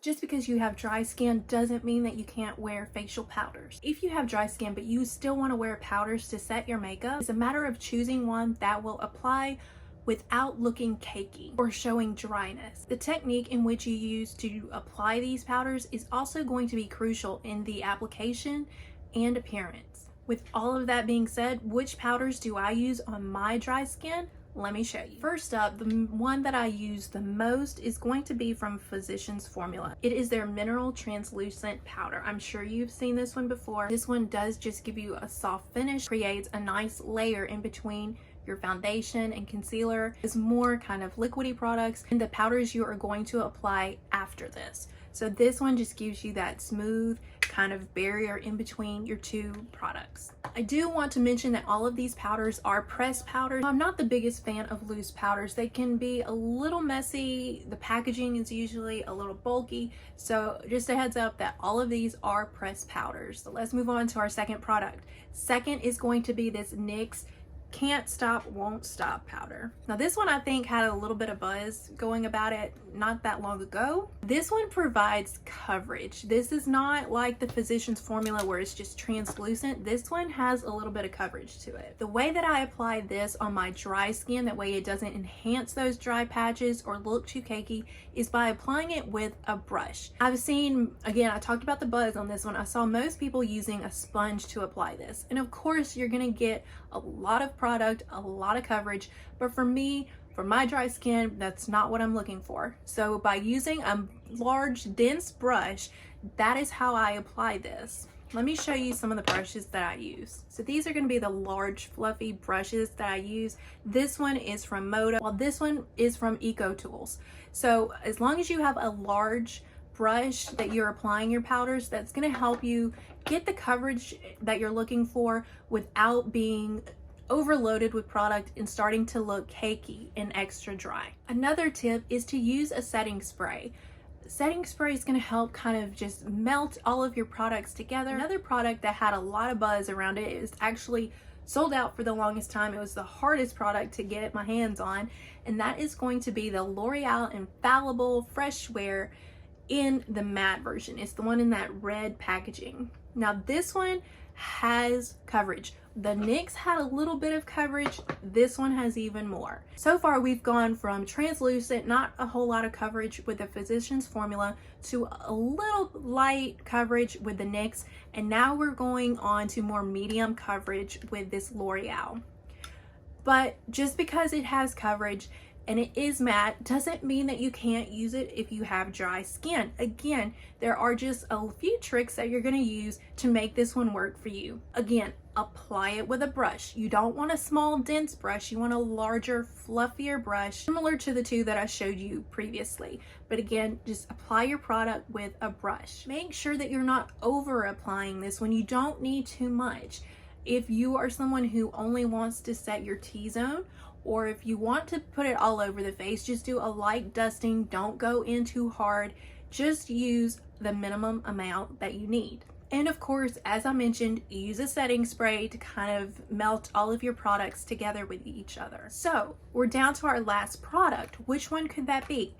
Just because you have dry skin doesn't mean that you can't wear facial powders. If you have dry skin but you still want to wear powders to set your makeup, it's a matter of choosing one that will apply without looking cakey or showing dryness. The technique in which you use to apply these powders is also going to be crucial in the application and appearance. With all of that being said, which powders do I use on my dry skin? Let me show you. First up, the one that I use the most is going to be from Physicians Formula. It is their Mineral Translucent Powder. I'm sure you've seen this one before. This one does just give you a soft finish, creates a nice layer in between your foundation and concealer. It's more kind of liquidy products and the powders you are going to apply after this. So this one just gives you that smooth kind of barrier in between your two products. I do want to mention that all of these powders are pressed powders. I'm not the biggest fan of loose powders. They can be a little messy. The packaging is usually a little bulky. So just a heads up that all of these are pressed powders. So let's move on to our second product. Second is going to be this NYX Can't Stop Won't Stop powder. Now this one I think had a little bit of buzz going about it not that long ago. This one provides coverage. This is not like the Physicians Formula where it's just translucent. This one has a little bit of coverage to it. The way that I apply this on my dry skin, that way it doesn't enhance those dry patches or look too cakey, is by applying it with a brush. I've seen, again, I talked about the buzz on this one. I saw most people using a sponge to apply this. And of course you're gonna get a lot of product, a lot of coverage, but for me, for my dry skin, that's not what I'm looking for. So by using a large, dense brush, that is how I apply this. Let me show you some of the brushes that I use. So these are going to be the large, fluffy brushes that I use. This one is from Moda, while this one is from EcoTools. So as long as you have a large brush that you're applying your powders, that's going to help you get the coverage that you're looking for without being overloaded with product and starting to look cakey and extra dry. Another tip is to use a setting spray. Setting spray is going to help kind of just melt all of your products together. Another product that had a lot of buzz around it is actually sold out for the longest time. It was the hardest product to get my hands on, and that is going to be the L'Oreal Infallible Fresh Wear in the matte version. It's the one in that red packaging. Now this one has coverage. The NYX had a little bit of coverage. This one has even more. So far we've gone from translucent, not a whole lot of coverage with the Physicians Formula, to a little light coverage with the NYX, and now we're going on to more medium coverage with this L'Oreal. But just because it has coverage and it is matte doesn't mean that you can't use it if you have dry skin. Again, there are just a few tricks that you're going to use to make this one work for you. Again, apply it with a brush. You don't want a small dense brush, you want a larger fluffier brush similar to the two that I showed you previously. But again, just apply your product with a brush. Make sure that you're not over applying this when you don't need too much. If you are someone who only wants to set your T-zone, or if you want to put it all over the face, just do a light dusting. Don't go in too hard. Just use the minimum amount that you need. And of course, as I mentioned, use a setting spray to kind of melt all of your products together with each other. So we're down to our last product. Which one could that be?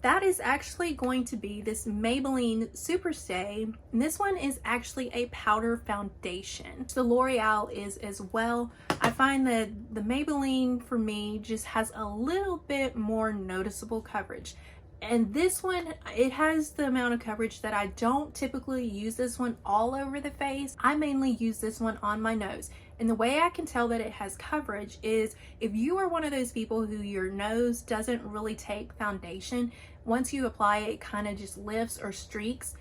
That is actually going to be this Maybelline Superstay, and this one is actually a powder foundation. The L'Oreal is as well. I find that the Maybelline for me just has a little bit more noticeable coverage. And this one, it has the amount of coverage that I don't typically use this one all over the face. I mainly use this one on my nose. And the way I can tell that it has coverage is if you are one of those people who your nose doesn't really take foundation, once you apply it, it kind of just lifts or streaks,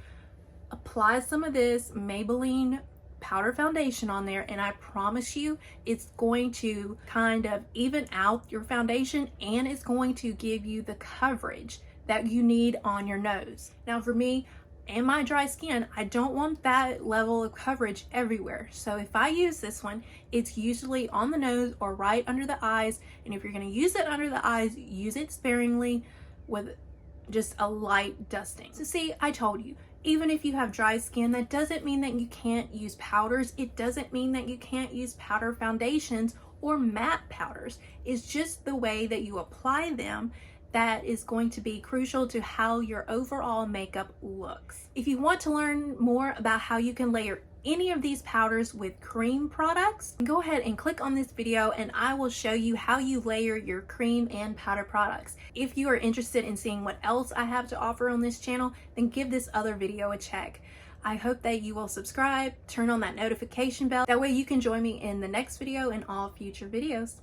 apply some of this Maybelline powder foundation on there, and I promise you it's going to kind of even out your foundation, and it's going to give you the coverage that you need on your nose. Now for me and my dry skin, I don't want that level of coverage everywhere. So if I use this one, it's usually on the nose or right under the eyes. And if you're gonna use it under the eyes, use it sparingly with just a light dusting. So see, I told you, even if you have dry skin, that doesn't mean that you can't use powders. It doesn't mean that you can't use powder foundations or matte powders. It's just the way that you apply them that is going to be crucial to how your overall makeup looks. If you want to learn more about how you can layer any of these powders with cream products, go ahead and click on this video and I will show you how you layer your cream and powder products. If you are interested in seeing what else I have to offer on this channel, then give this other video a check. I hope that you will subscribe, turn on that notification bell. That way you can join me in the next video and all future videos.